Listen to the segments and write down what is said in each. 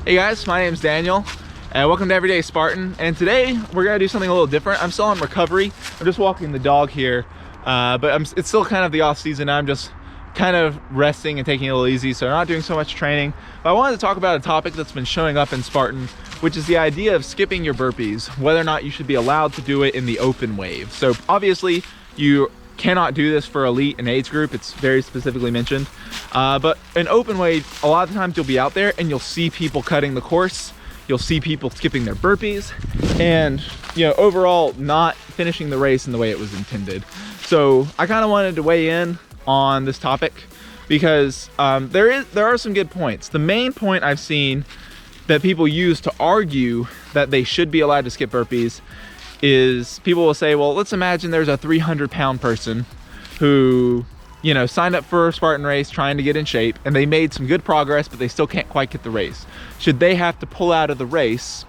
Hey guys, my name's Daniel and welcome to Everyday Spartan. And today we're gonna do something a little different. I'm still on recovery. I'm just walking the dog here, but it's still kind of the off season. I'm just kind of resting and taking it a little easy, so I'm not doing so much training. But I wanted to talk about a topic that's been showing up in Spartan, which is the idea of skipping your burpees, whether or not you should be allowed to do it in the open wave. So obviously you cannot do this for elite and age group. It's very specifically mentioned, but in open wave, a lot of the times you'll be out there and you'll see people cutting the course. You'll see people skipping their burpees and, you know, overall not finishing the race in the way it was intended. So I kind of wanted to weigh in on this topic because there are some good points. The main point I've seen that people use to argue that they should be allowed to skip burpees is people will say, well, let's imagine there's a 300-pound person who, you know, signed up for a Spartan race trying to get in shape, and they made some good progress, but they still can't quite get the race. Should they have to pull out of the race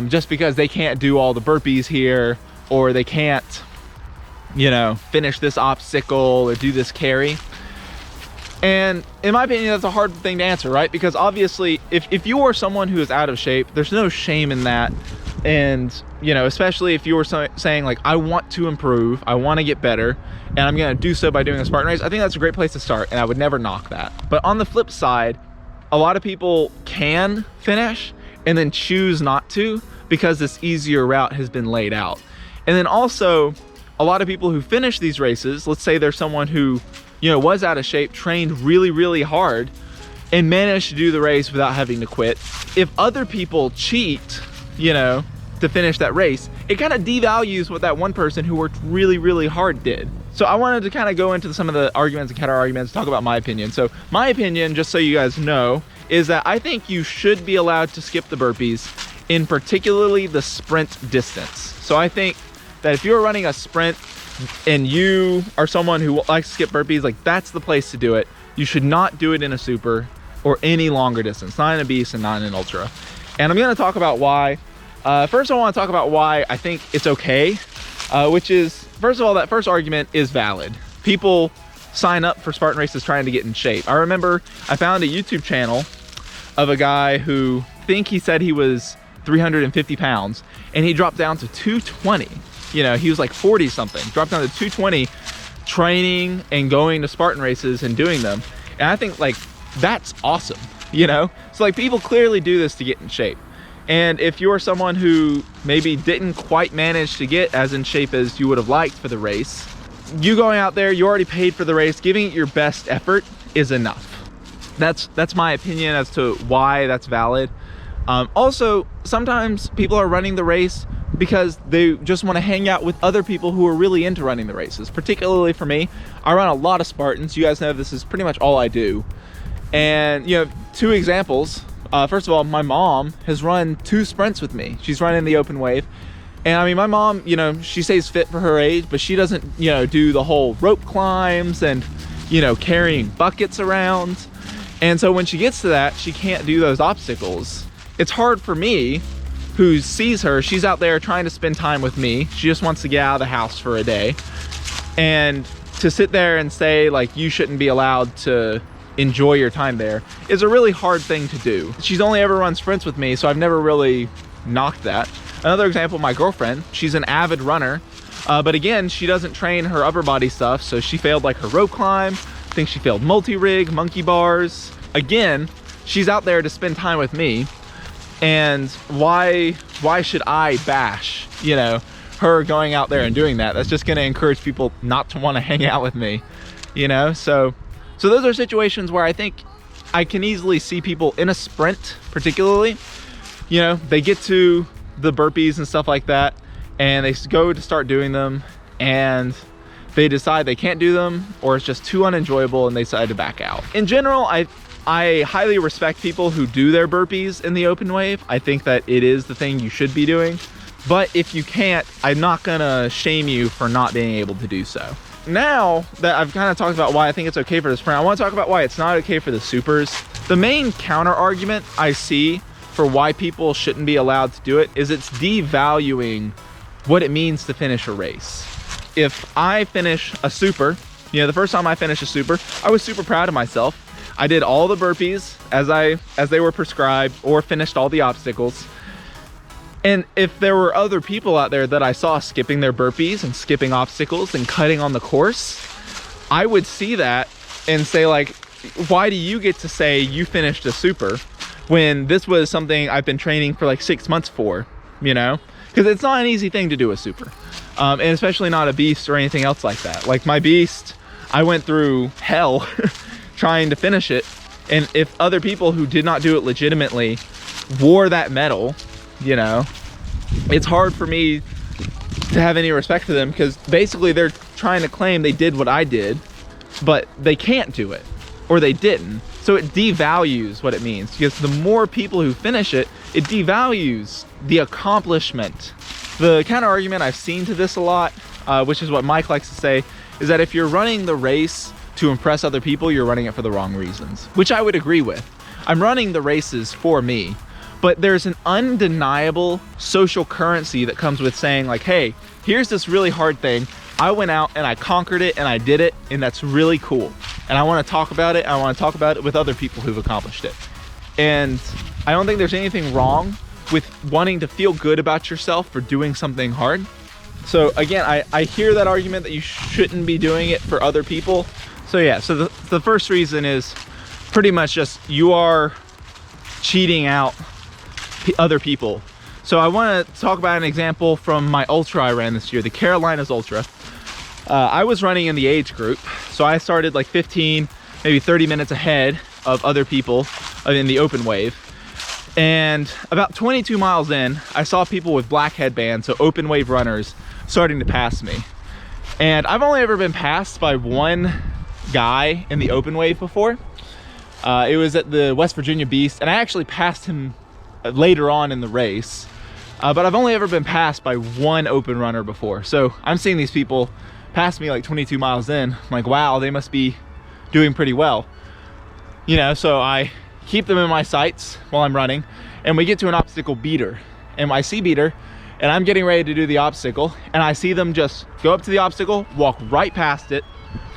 just because they can't do all the burpees here, or they can't, you know, finish this obstacle or do this carry? And in my opinion, that's a hard thing to answer, right? Because obviously, if you are someone who is out of shape, there's no shame in that. And, you know, especially if you were saying like, I want to improve, I want to get better, and I'm going to do so by doing a Spartan race, I think that's a great place to start, and I would never knock that. But on the flip side, a lot of people can finish and then choose not to because this easier route has been laid out. And then also, a lot of people who finish these races, let's say there's someone who, you know, was out of shape, trained really, really hard, and managed to do the race without having to quit. If other people cheat, you know, to finish that race, it kind of devalues what that one person who worked really, really hard did. So I wanted to kind of go into some of the arguments and counter arguments, talk about my opinion. So my opinion, just so you guys know, is that I think you should be allowed to skip the burpees in particularly the sprint distance. So I think that if you're running a sprint and you are someone who likes to skip burpees, like that's the place to do it. You should not do it in a super or any longer distance, not in a beast and not in an ultra. And I'm going to talk about why. First, I want to talk about why I think it's okay, which is, first of all, that first argument is valid. People sign up for Spartan races trying to get in shape. I remember I found a YouTube channel of a guy who he said he was 350 pounds and he dropped down to 220. You know, he was like 40 something, dropped down to 220, training and going to Spartan races and doing them. And I think like, that's awesome, you know? So like people clearly do this to get in shape. And if you're someone who maybe didn't quite manage to get as in shape as you would have liked for the race, you going out there, you already paid for the race, giving it your best effort is enough. That's my opinion as to why that's valid. Also, sometimes people are running the race because they just want to hang out with other people who are really into running the races. Particularly for me, I run a lot of Spartans. You guys know this is pretty much all I do. And, you know, two examples. First of all, my mom has run 2 sprints with me. She's running the open wave. And I mean, my mom, you know, she stays fit for her age, but she doesn't, you know, do the whole rope climbs and, you know, carrying buckets around. And so when she gets to that, she can't do those obstacles. It's hard for me, who sees her, she's out there trying to spend time with me. She just wants to get out of the house for a day. And to sit there and say, like, you shouldn't be allowed to enjoy your time there is a really hard thing to do. She's only ever run sprints with me, so I've never really knocked that. Another example, my girlfriend, she's an avid runner, but again, she doesn't train her upper body stuff, so she failed like her rope climb. I think she failed multi-rig, monkey bars. Again, she's out there to spend time with me, and why should I bash, you know, her going out there and doing that? That's just going to encourage people not to want to hang out with me, you know? So those are situations where I think I can easily see people in a sprint, particularly, you know, they get to the burpees and stuff like that, and they go to start doing them, and they decide they can't do them, or it's just too unenjoyable, and they decide to back out. In general, I highly respect people who do their burpees in the open wave. I think that it is the thing you should be doing. But if you can't, I'm not gonna shame you for not being able to do so. Now that I've kind of talked about why I think it's okay for the sprint, I want to talk about why it's not okay for the supers. The main counter argument I see for why people shouldn't be allowed to do it is it's devaluing what it means to finish a race. If I finish a super, you know, the first time I finished a super, I was super proud of myself. I did all the burpees as they were prescribed, or finished all the obstacles. And if there were other people out there that I saw skipping their burpees and skipping obstacles and cutting on the course, I would see that and say like, why do you get to say you finished a super when this was something I've been training for like 6 months for, you know? Because it's not an easy thing to do a super, and especially not a beast or anything else like that. Like my beast, I went through hell trying to finish it. And if other people who did not do it legitimately wore that medal, you know, it's hard for me to have any respect for them, because basically they're trying to claim they did what I did, but they can't do it, or they didn't. So it devalues what it means, because the more people who finish it, it devalues the accomplishment. The counter argument I've seen to this a lot, which is what Mike likes to say, is that if you're running the race to impress other people, you're running it for the wrong reasons, which I would agree with. I'm running the races for me, but there's an undeniable social currency that comes with saying like, hey, here's this really hard thing. I went out and I conquered it and I did it, and that's really cool. And I want to talk about it. I want to talk about it with other people who've accomplished it. And I don't think there's anything wrong with wanting to feel good about yourself for doing something hard. So again, I hear that argument that you shouldn't be doing it for other people. So yeah, so the first reason is pretty much just you are cheating out other people. So I want to talk about an example from my ultra I ran this year, the Carolinas Ultra. I was running in the age group, so I started like 15, maybe 30 minutes ahead of other people in the open wave. And about 22 miles in, I saw people with black headbands, so open wave runners, starting to pass me. And I've only ever been passed by one guy in the open wave before. It was at the West Virginia Beast, and I actually passed him later on in the race. But I've only ever been passed by one open runner before. So I'm seeing these people pass me like 22 miles in. I'm like, wow, they must be doing pretty well. You know, so I keep them in my sights while I'm running, and we get to an obstacle beater. And I see beater, and I'm getting ready to do the obstacle, and I see them just go up to the obstacle, walk right past it,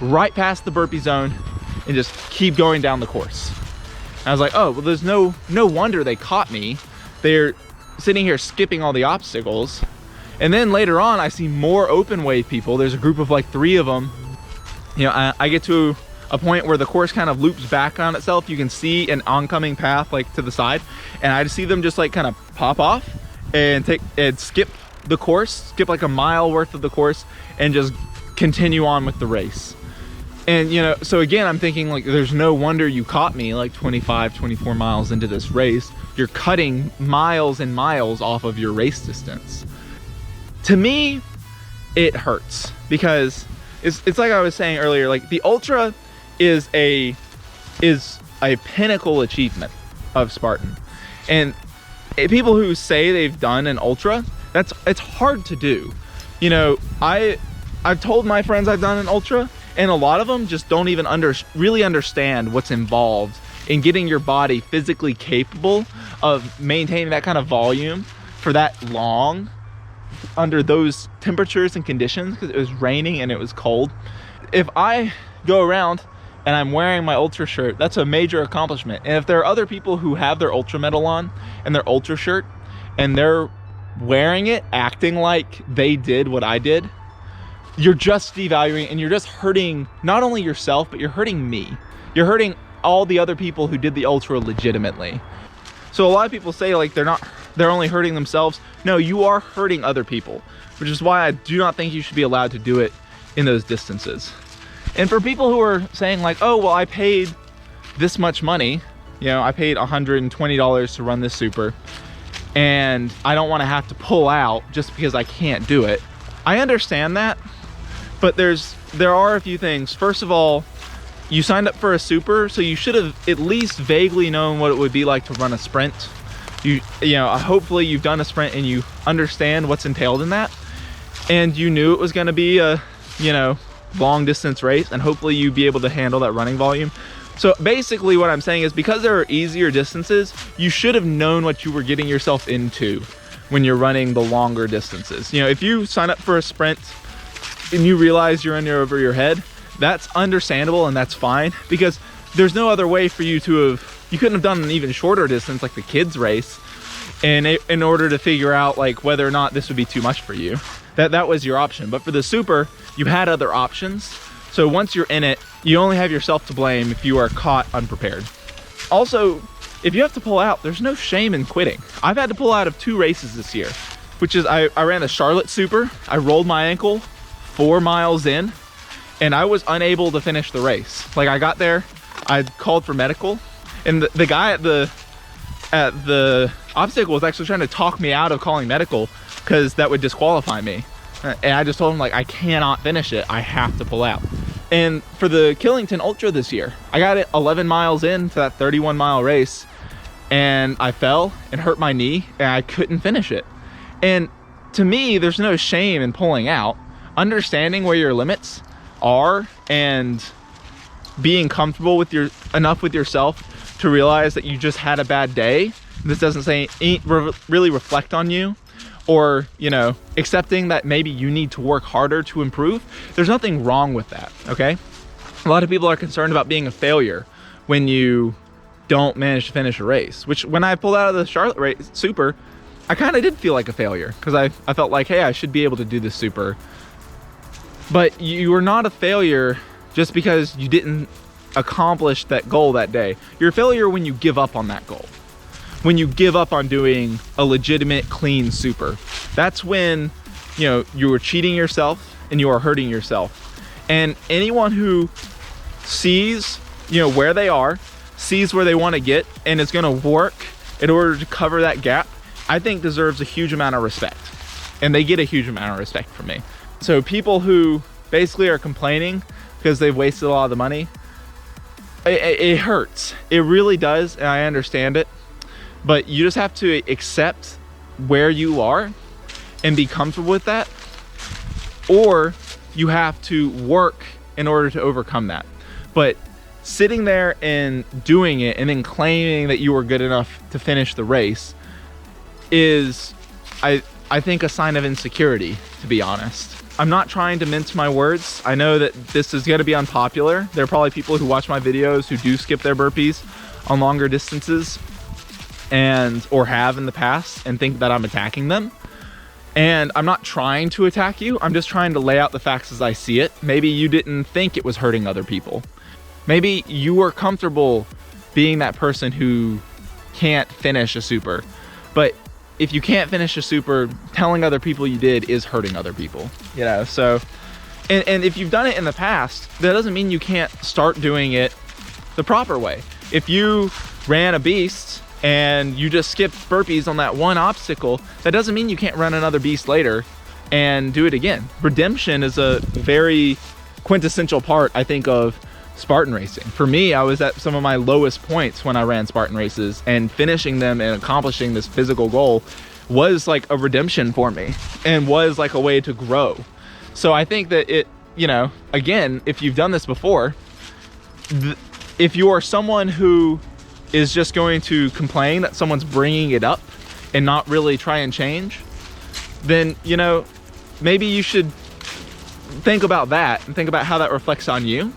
right past the burpee zone, and just keep going down the course. And I was like, oh, well, there's no wonder they caught me. They're sitting here skipping all the obstacles. And then later on, I see more open wave people. There's a group of like 3 of them. You know, I get to a point where the course kind of loops back on itself. You can see an oncoming path like to the side, and I just see them just like kind of pop off and skip the course, skip like a mile worth of the course, and just continue on with the race. And you know, so again, I'm thinking like, there's no wonder you caught me like 25, 24 miles into this race. You're cutting miles and miles off of your race distance. To me, it hurts, because it's like I was saying earlier, like the ultra is a pinnacle achievement of Spartan. And people who say they've done an ultra, it's hard to do. You know, I've told my friends I've done an ultra, and a lot of them just don't even really understand what's involved in getting your body physically capable of maintaining that kind of volume for that long under those temperatures and conditions, because it was raining and it was cold. If I go around and I'm wearing my ultra shirt, that's a major accomplishment. And if there are other people who have their ultra medal on and their ultra shirt, and they're wearing it acting like they did what I did, you're just devaluing, and you're just hurting not only yourself, but you're hurting me. You're hurting all the other people who did the ultra legitimately. So a lot of people say like they're only hurting themselves. No, you are hurting other people, which is why I do not think you should be allowed to do it in those distances. And for people who are saying like, oh, well, I paid this much money, you know, I paid $120 to run this super, and I don't want to have to pull out just because I can't do it. I understand that, but there are a few things. First of all, you signed up for a super, so you should have at least vaguely known what it would be like to run a sprint. You know, hopefully you've done a sprint and you understand what's entailed in that, and you knew it was going to be a, you know, long distance race, and hopefully you'd be able to handle that running volume. So basically what I'm saying is, because there are easier distances, you should have known what you were getting yourself into when you're running the longer distances. You know, if you sign up for a sprint and you realize you're in over your head, that's understandable and that's fine, because there's no other way for you to have, you couldn't have done an even shorter distance like the kids race in order to figure out like whether or not this would be too much for you. That was your option. But for the super, you had other options. So once you're in it, you only have yourself to blame if you are caught unprepared. Also, if you have to pull out, there's no shame in quitting. I've had to pull out of 2 races this year, which is I ran the Charlotte Super. I rolled my ankle 4 miles in, and I was unable to finish the race. Like, I got there, I called for medical, and the guy at the obstacle was actually trying to talk me out of calling medical because that would disqualify me. And I just told him, like, I cannot finish it. I have to pull out. And for the Killington Ultra this year, I got it 11 miles into that 31-mile race, and I fell and hurt my knee, and I couldn't finish it. And to me, there's no shame in pulling out. Understanding where your limits are and being comfortable with enough with yourself to realize that you just had a bad day. This doesn't really reflect on you, or, you know, accepting that maybe you need to work harder to improve. There's nothing wrong with that, okay? A lot of people are concerned about being a failure when you don't manage to finish a race, which when I pulled out of the Charlotte race super, I kind of did feel like a failure because I felt like, hey, I should be able to do this super. But you are not a failure just because you didn't accomplish that goal that day. You're a failure when you give up on that goal. When you give up on doing a legitimate clean super. That's when, you know, you are cheating yourself and you are hurting yourself. And anyone who sees, you know, where they are, sees where they want to get, and is going to work in order to cover that gap, I think deserves a huge amount of respect. And they get a huge amount of respect from me. So people who basically are complaining because they've wasted a lot of the money, it hurts. It really does, and I understand it. But you just have to accept where you are and be comfortable with that, or you have to work in order to overcome that. But sitting there and doing it and then claiming that you were good enough to finish the race is, I think, a sign of insecurity, to be honest. I'm not trying to mince my words. I know that this is going to be unpopular. There are probably people who watch my videos who do skip their burpees on longer distances or have in the past and think that I'm attacking them. And I'm not trying to attack you. I'm just trying to lay out the facts as I see it. Maybe you didn't think it was hurting other people. Maybe you were comfortable being that person who can't finish a super. But if you can't finish a super, telling other people you did is hurting other people, you know? So, and if you've done it in the past, that doesn't mean you can't start doing it the proper way. If you ran a beast and you just skipped burpees on that one obstacle, that doesn't mean you can't run another beast later and do it again. Redemption is a very quintessential part, I think, of Spartan racing. For me, I was at some of my lowest points when I ran Spartan races, and finishing them and accomplishing this physical goal was like a redemption for me and was like a way to grow. So I think that it, you know, again, if you've done this before, if you are someone who is just going to complain that someone's bringing it up and not really try and change, then, you know, maybe you should think about that and think about how that reflects on you.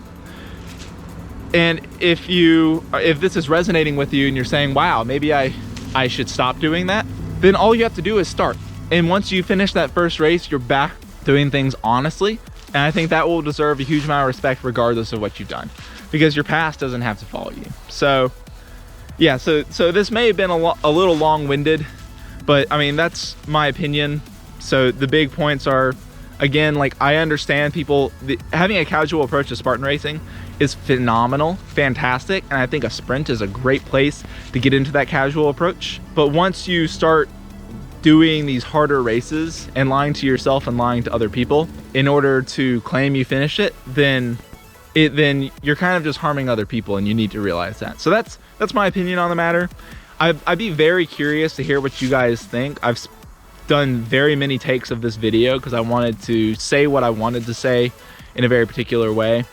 And if this is resonating with you and you're saying, wow, maybe I should stop doing that, then all you have to do is start. And once you finish that first race, you're back doing things honestly. And I think that will deserve a huge amount of respect regardless of what you've done, because your past doesn't have to follow you. So yeah, so this may have been a little long-winded, but I mean, that's my opinion. So the big points are, again, like, I understand people, having a casual approach to Spartan racing is phenomenal, fantastic, and I think a sprint is a great place to get into that casual approach. But once you start doing these harder races and lying to yourself and lying to other people in order to claim you finished it, then you're kind of just harming other people, and you need to realize that. So that's my opinion on the matter. I'd be very curious to hear what you guys think. I've done very many takes of this video because I wanted to say what I wanted to say in a very particular way.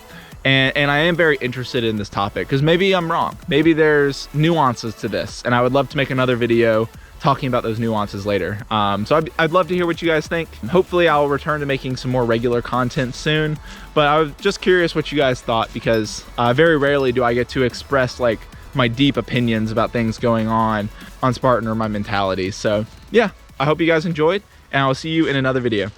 And I am very interested in this topic because maybe I'm wrong. Maybe there's nuances to this, and I would love to make another video talking about those nuances later. So I'd love to hear what you guys think. Hopefully I'll return to making some more regular content soon, but I was just curious what you guys thought, because very rarely do I get to express like my deep opinions about things going on Spartan or my mentality. So yeah, I hope you guys enjoyed, and I'll see you in another video.